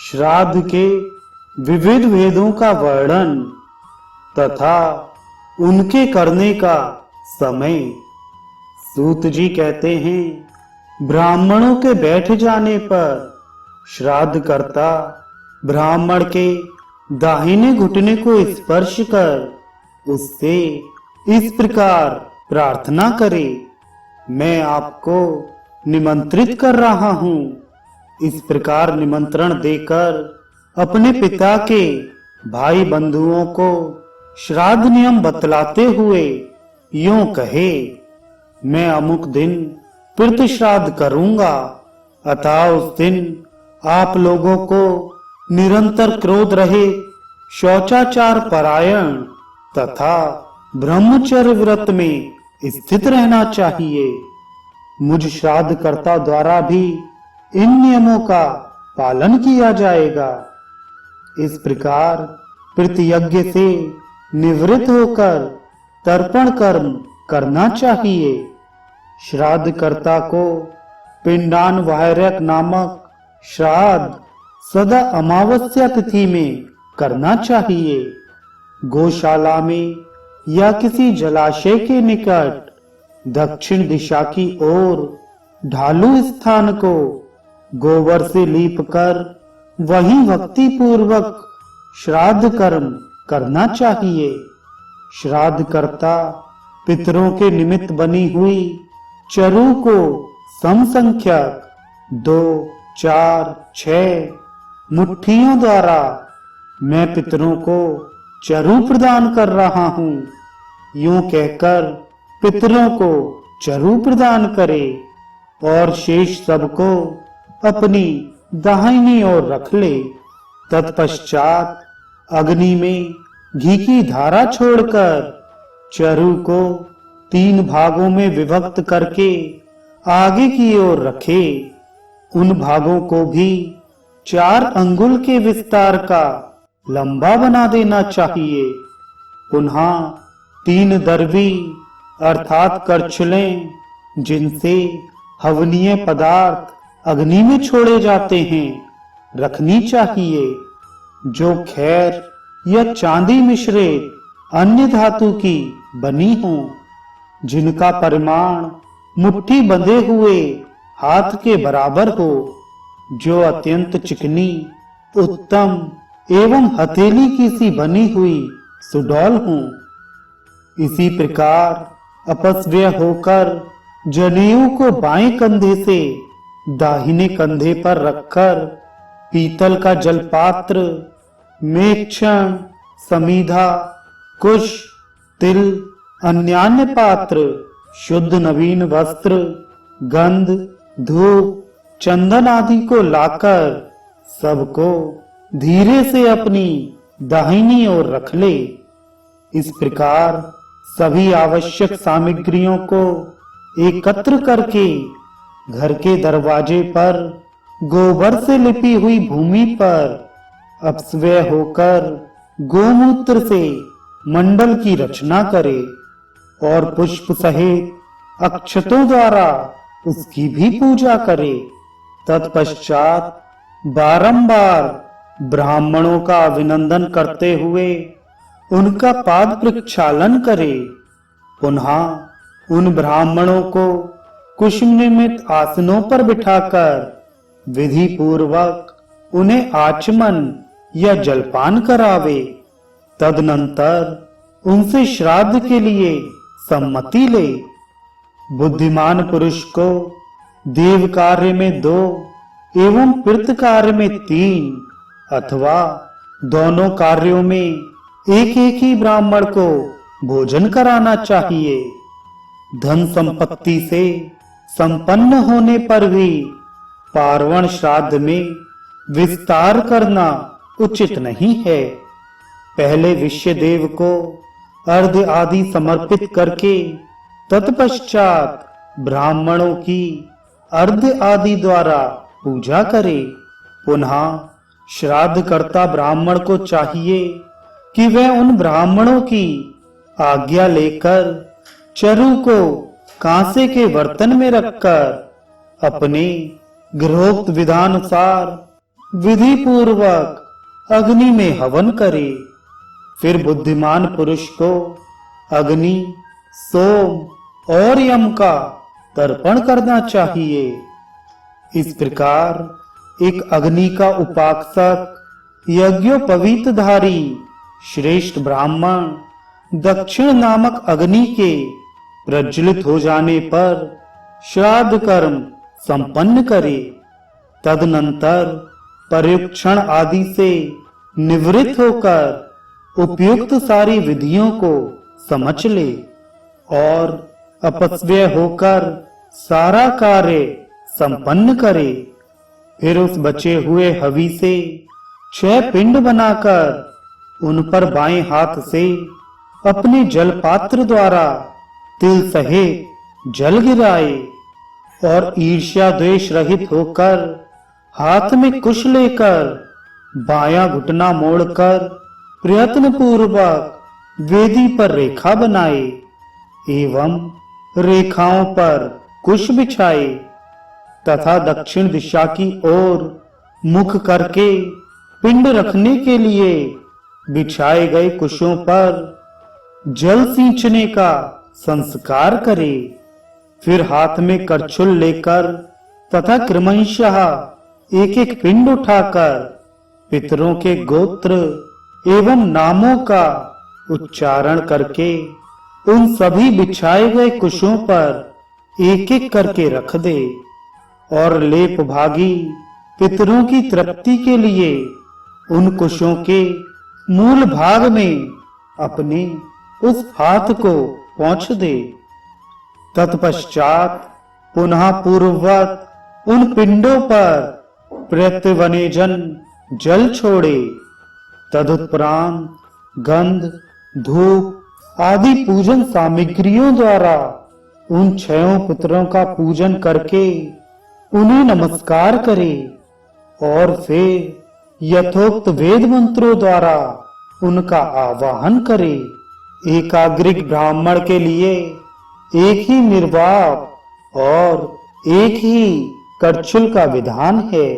श्राद्ध के विविध भेदों का वर्णन तथा उनके करने का समय। सूत जी कहते हैं, ब्राह्मणों के बैठ जाने पर श्राद्ध कर्ता ब्राह्मण के दाहिने घुटने को स्पर्श कर उससे इस प्रकार प्रार्थना करे, मैं आपको निमंत्रित कर रहा हूं। इस प्रकार निमंत्रण देकर अपने पिता के भाई बंधुओं को श्राद्ध नियम बतलाते हुए यूं कहे, मैं अमुक दिन पितृ श्राद्ध करूंगा, अतः उस दिन आप लोगों को निरंतर क्रोध रहे, शौचाचार परायण तथा ब्रह्मचर्य व्रत में स्थित रहना चाहिए। मुझ श्राद्ध कर्ता द्वारा भी इन नियमों का पालन किया जाएगा। इस प्रकार प्रतियज्ञ से निवृत्त होकर तर्पण कर्म करना चाहिए। श्राद्ध कर्ता को पिंडान वाहरक नामक श्राद्ध सदा अमावस्या तिथि में करना चाहिए। गौशाला में या किसी जलाशय के निकट दक्षिण दिशा की ओर ढालू स्थान को गोबर से लीप कर वहीं भक्ति पूर्वक श्राद्ध कर्म करना चाहिए। श्राद्ध कर्ता पितरों के निमित्त बनी हुई चरु को समसंख्यक 2, 4, 6 मुट्ठियों द्वारा मैं पितरों को चरु प्रदान कर रहा हूं, यूं कहकर पितरों को चरु प्रदान करे और शेष सबको अपनी दाहिनी ओर रख ले। तत्पश्चात अग्नि में घी की धारा छोड़कर चरु को 3 भागों में विभक्त करके आगे की ओर रखे। उन भागों को भी 4 अंगुल के विस्तार का लंबा बना देना चाहिए। पुनः 3 दर्वी अर्थात करछुलें, जिनसे हवनीय पदार्थ अग्नि में छोड़े जाते हैं, रखनी चाहिए, जो खैर या चांदी मिश्रित अन्य धातु की बनी हो, जिनका परिमाण मुट्ठी बंधे हुए हाथ के बराबर हो, जो अत्यंत चिकनी, उत्तम एवं हथेली की सी बनी हुई सुडौल हो। इसी प्रकार अपस्व्य होकर जनेऊ को बाएं कंधे से दाहिने कंधे पर रखकर पीतल का जलपात्र, मेक्षण, समीधा, कुश, तिल, अन्यान्य पात्र, शुद्ध नवीन वस्त्र, गंध, धूप, चंदन आदि को लाकर सबको धीरे से अपनी दाहिनी ओर रख ले। इस प्रकार सभी आवश्यक सामग्रियों को एकत्र करके घर के दरवाजे पर गोबर से लिपी हुई भूमि पर अपस्व्य होकर गोमूत्र से मंडल की रचना करे और पुष्प सहित अक्षतों द्वारा उसकी भी पूजा करे। तत्पश्चात बारंबार ब्राह्मणों का अभिनंदन करते हुए उनका पाद प्रक्षालन करे। पुनः उन ब्राह्मणों को कुश निर्मित आसनों पर बिठाकर विधि पूर्वक उन्हें आचमन या जलपान करावे। तदनंतर उनसे श्राद्ध के लिए सम्मति ले। बुद्धिमान पुरुष को देव कार्य में 2 एवं पितृ कार्य में 3 अथवा दोनों कार्यों में एक ही ब्राह्मण को भोजन कराना चाहिए। धन संपत्ति से संपन्न होने पर भी पार्वण श्राद्ध में विस्तार करना उचित नहीं है। पहले विश्व देव को अर्घ्य आदि समर्पित करके तत्पश्चात ब्राह्मणों की अर्घ्य आदि द्वारा पूजा करे। पुनः श्राद्ध कर्ता ब्राह्मण को चाहिए कि वह उन ब्राह्मणों की आज्ञा लेकर चरु को कांसे के बर्तन में रखकर अपने गृहोक्त विधानुसार विधि पूर्वक अग्नि में हवन करे। फिर बुद्धिमान पुरुष को अग्नि, सोम और यम का तर्पण करना चाहिए। इस प्रकार एक अग्नि का उपासक यज्ञोपवीतधारी श्रेष्ठ ब्राह्मण दक्षिण नामक अग्नि के प्रज्वलित हो जाने पर श्राद्ध कर्म संपन्न करे। तदनंतर पर्युक्षण आदि से निवृत्त होकर उपयुक्त सारी विधियों को समझ ले और अपस्व्य होकर सारा कार्य संपन्न करे। फिर उस बचे हुए हवि से 6 पिंड बनाकर उन पर बाएं हाथ से अपने जल पात्र द्वारा तिल सहित जल गिराए और ईर्ष्या द्वेष रहित होकर हाथ में कुश लेकर बायां घुटना मोड़कर प्रयत्न पूर्वक वेदी पर रेखा बनाए एवं रेखाओं पर कुश बिछाए तथा दक्षिण दिशा की ओर मुख करके पिंड रखने के लिए बिछाए गए कुशों पर जल सींचने का संस्कार करे। फिर हाथ में करछुल लेकर तथा क्रमशः एक एक पिंड उठाकर पितरों के गोत्र एवं नामों का उच्चारण करके उन सभी बिछाए गए कुशों पर एक एक करके रख दे और लेप भागी पितरों की तृप्ति के लिए उन कुशों के मूल भाग में अपने उस हाथ को पहुंच दे। तत्पश्चात पुनः पूर्ववत उन पिंडों पर प्रत्यवनेजन जल छोड़े। तदुपरांत गंध, धूप आदि पूजन सामग्रियों द्वारा उन 6 पुत्रों का पूजन करके उन्हें नमस्कार करे और फिर यथोक्त वेद मंत्रों द्वारा उनका आवाहन करे। एकाग्रिक ब्राह्मण के लिए एक ही निर्वाप और एक ही करछुल का विधान है।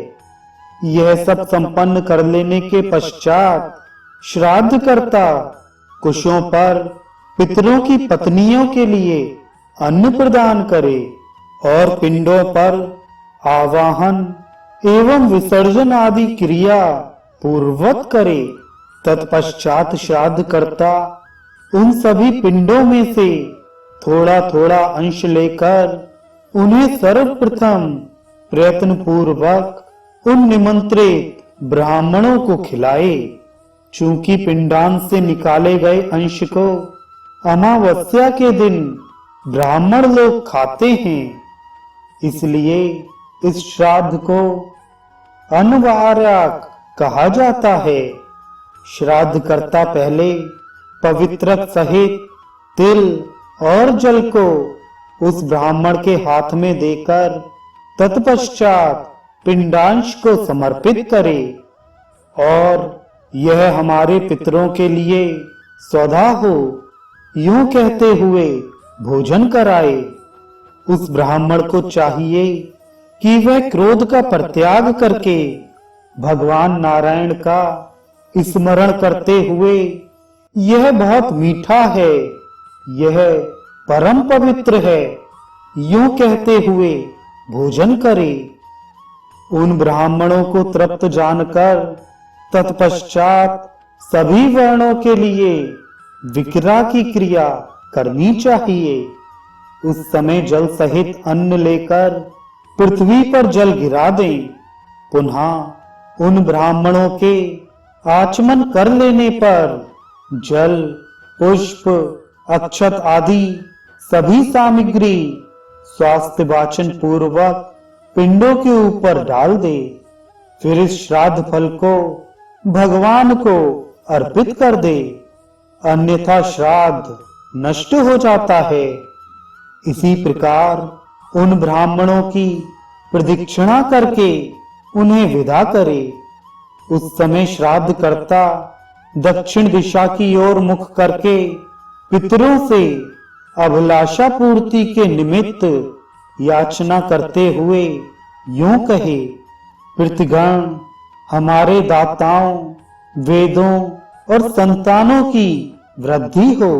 यह सब संपन्न कर लेने के पश्चात श्राद्ध कर्ता कुशों पर पितरों की पत्नियों के लिए अन्न प्रदान करे और पिंडों पर आवाहन एवं विसर्जन आदि क्रिया पूर्वक करे। तत्पश्चात श्राद्ध कर्ता उन सभी पिंडों में से थोड़ा थोड़ा अंश लेकर उन्हें सर्वप्रथम प्रयत्न पूर्वक उन निमंत्रित ब्राह्मणों को खिलाए। चूंकि पिंडान से निकाले गए अंश को अमावस्या के दिन ब्राह्मण लोग खाते हैं, इसलिए इस श्राद्ध को अनवार्याक कहा जाता है। श्राद्ध कर्ता पहले पवित्रक सहित तिल और जल को उस ब्राह्मण के हाथ में देकर तत्पश्चात पिंडांश को समर्पित करे और यह हमारे पितरों के लिए सौदा हो, यूं कहते हुए भोजन कराए। उस ब्राह्मण को चाहिए कि वह क्रोध का परित्याग करके भगवान नारायण का स्मरण करते हुए यह बहुत मीठा है, यह परम पवित्र है, यूं कहते हुए भोजन करे। उन ब्राह्मणों को तृप्त जानकर तत्पश्चात सभी वर्णों के लिए विक्रा की क्रिया करनी चाहिए। उस समय जल सहित अन्न लेकर पृथ्वी पर जल गिरा दें। पुनः उन ब्राह्मणों के आचमन कर लेने पर जल, पुष्प, अक्षत आदि सभी सामग्री स्वास्थ्य वाचन पूर्वक पिंडों के ऊपर डाल दे। फिर इस श्राद्ध फल को भगवान को अर्पित कर दे, अन्यथा श्राद्ध नष्ट हो जाता है। इसी प्रकार उन ब्राह्मणों की प्रदक्षिणा करके उन्हें विदा करे। उस समय श्राद्ध कर्ता दक्षिण दिशा की ओर मुख करके पितरों से अभिलाषा पूर्ति के निमित्त याचना करते हुए यूं कहे, पितृगण, हमारे दाताओं, वेदों और संतानों की वृद्धि हो।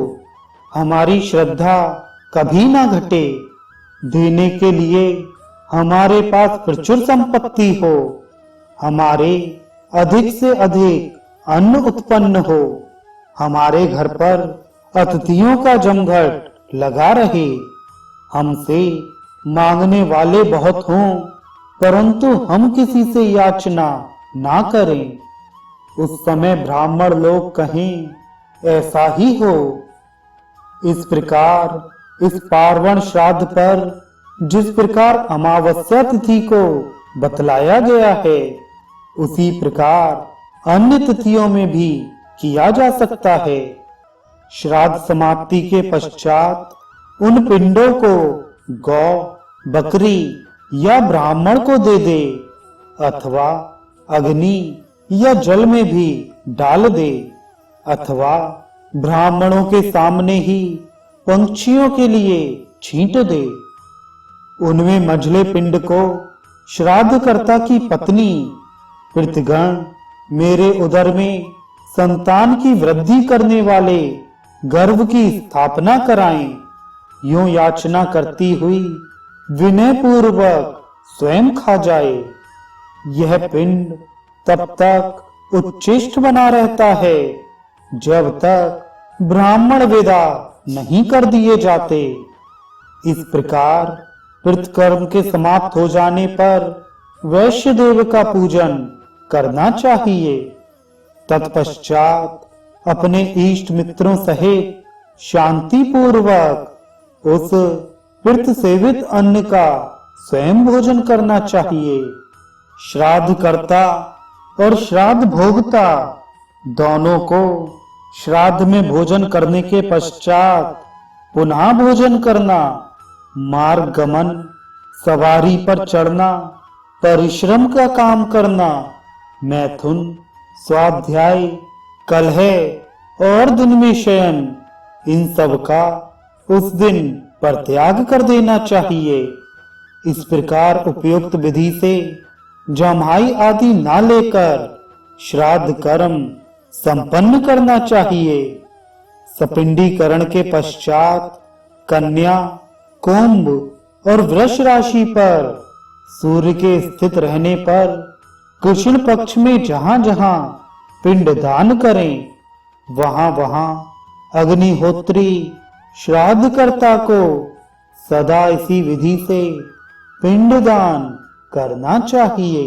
हमारी श्रद्धा कभी ना घटे। देने के लिए हमारे पास प्रचुर संपत्ति हो। हमारे अधिक से अधिक अन्न उत्पन्न हो। हमारे घर पर अतिथियों का जमघट लगा रहे। हमसे मांगने वाले बहुत हों, परंतु हम किसी से याचना ना करें। उस समय ब्राह्मण लोग कहें ऐसा ही हो। इस प्रकार इस पार्वण श्राद्ध पर जिस प्रकार अमावस्या तिथि को बतलाया गया है, उसी प्रकार अन्य तिथियों में भी किया जा सकता है। श्राद्ध समाप्ति के पश्चात उन पिंडों को गौ, बकरी या ब्राह्मण को दे दे, अथवा अग्नि या जल में भी डाल दे, अथवा ब्राह्मणों के सामने ही पंछियों के लिए छींट दे। उनमें मझले पिंड को श्राद्धकर्ता की पत्नी पितृगण मेरे उदर में संतान की वृद्धि करने वाले गर्भ की स्थापना कराएं, यूं याचना करती हुई विनय पूर्वक स्वयं खा जाए। यह पिंड तब तक उच्छिष्ट बना रहता है जब तक ब्राह्मण विदा नहीं कर दिए जाते। इस प्रकार पितृकर्म के समाप्त हो जाने पर वैश्य देव का पूजन करना चाहिए। तत्पश्चात अपने इष्ट मित्रों सहित शांति पूर्वक उस पितृ सेवित अन्न का स्वयं भोजन करना चाहिए। श्राद्ध कर्ता और श्राद्ध भोगता दोनों को श्राद्ध में भोजन करने के पश्चात पुनः भोजन करना, मार्ग गमन, सवारी पर चढ़ना, परिश्रम का काम करना, मैथुन, स्वाध्याय, कलह और दिन में शयन, इन सब का उस दिन परित्याग कर देना चाहिए। इस प्रकार उपयुक्त विधि से जम्हाई आदि ना लेकर श्राद्ध कर्म संपन्न करना चाहिए। सपिंडीकरण के पश्चात कन्या, कुंभ और वृष राशि पर सूर्य के स्थित रहने पर कृष्ण पक्ष में जहां जहां पिंड दान करें, वहां वहां अग्निहोत्री श्राद्धकर्ता को सदा इसी विधि से पिंड दान करना चाहिए।